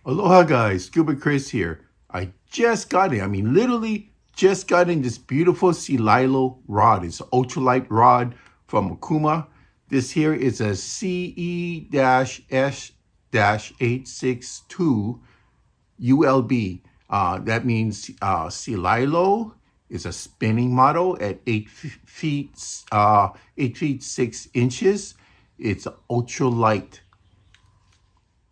Aloha guys, Scuba Chris here. I just got in, literally just got in this beautiful Celilo rod. It's an ultralight rod from Okuma. This here is a CE-S-862 ULB. That means Celilo is a spinning model at 8 feet 6 inches. It's ultralight.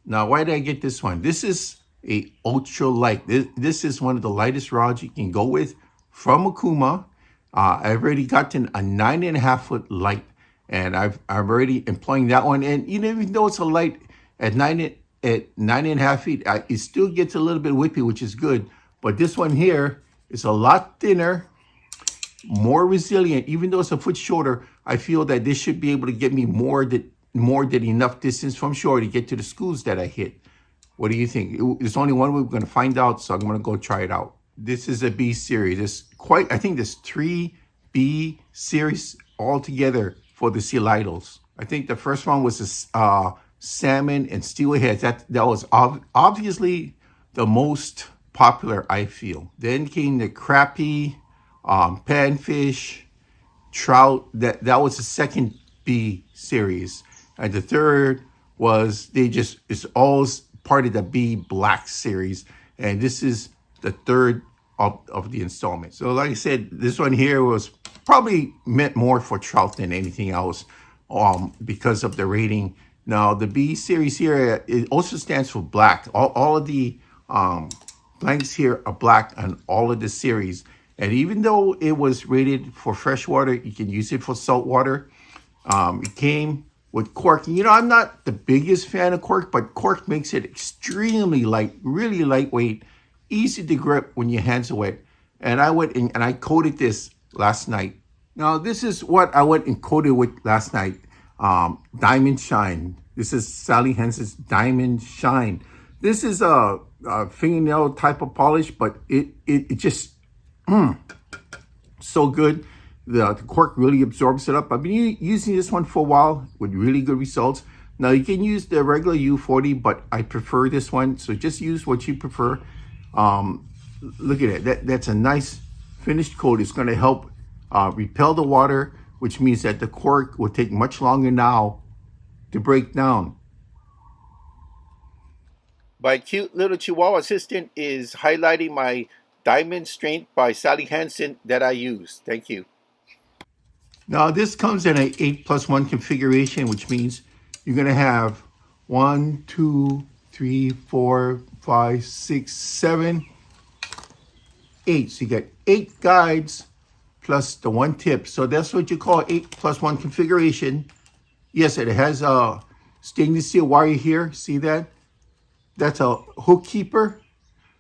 Now, why did I get this one? This is a ultra light. This is one of the lightest rods you can go with from Okuma. I've already gotten a 9.5 foot light, and I'm already employing that one. And even though it's a light at 9.5 feet, it still gets a little bit whippy, which is good. But this one here is a lot thinner, more resilient. Even though it's a foot shorter, I feel that this should be able to get me more than enough distance from shore to get to the schools that I hit. What do you think? There's only one way we're going to find out, so I'm going to go try it out. This is a B series. I think there's 3B series altogether for the Celilos. I think the first one was a salmon and steelheads. That was obviously the most popular, I feel. Then came the crappie, panfish, trout. That was the second B series. And the third was it's all part of the B Black series. And this is the third of the installment. So like I said, this one here was probably meant more for trout than anything else because of the rating. Now the B series here, it also stands for black. All of the blanks here are black on all of the series. And even though it was rated for freshwater, you can use it for saltwater. It came with cork. I'm not the biggest fan of cork, but cork makes it extremely light, really lightweight, easy to grip when your hands are wet. And I went and I coated this last night. Now, this is what I went and coated with last night. Diamond Shine. This is Sally Hansen's Diamond Shine. This is a fingernail type of polish, but it just so good. The cork really absorbs it up. I've been using this one for a while with really good results. Now you can use the regular U40, but I prefer this one. So just use what you prefer. Look at it. That's a nice finished coat. It's going to help repel the water, which means that the cork will take much longer now to break down. My cute little Chihuahua assistant is highlighting my Diamond Strength by Sally Hansen that I use. Thank you. Now this comes in an 8+1 configuration, which means you're going to have 1, 2, 3, 4, 5, 6, 7, 8. So you get 8 guides plus the 1 tip. So that's what you call 8+1 configuration. Yes, it has a stainless steel wire here. See that? That's a hook keeper.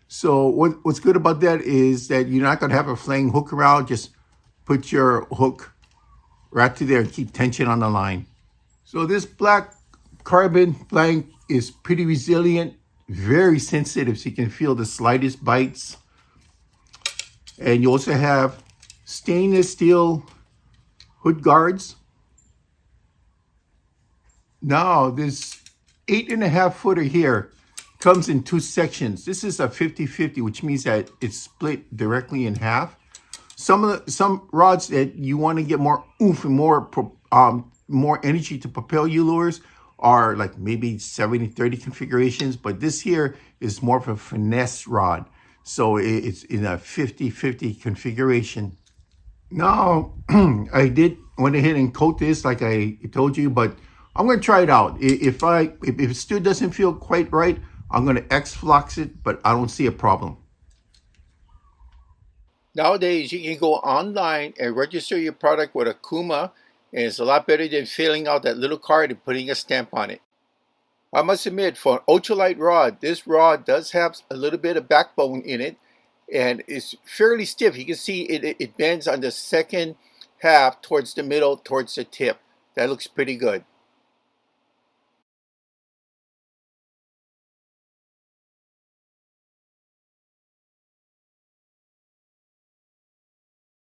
So what's good about that is that you're not going to have a flaying hook around. Just put your hook right to there and keep tension on the line. So this black carbon blank is pretty resilient, very sensitive, so you can feel the slightest bites. And you also have stainless steel hood guards. Now this 8.5 footer here comes in 2 sections. This is a 50-50, which means that it's split directly in half. Some rods that you want to get more oomph and more energy to propel your lures are like maybe 70-30 configurations, but this here is more of a finesse rod. So it's in a 50-50 configuration. Now, I went ahead and coat this like I told you, but I'm going to try it out. If it still doesn't feel quite right, I'm going to X-Flox it, but I don't see a problem. Nowadays, you can go online and register your product with Okuma, and it's a lot better than filling out that little card and putting a stamp on it. I must admit, for an ultralight rod, this rod does have a little bit of backbone in it, and it's fairly stiff. You can see it bends on the second half towards the middle, towards the tip. That looks pretty good.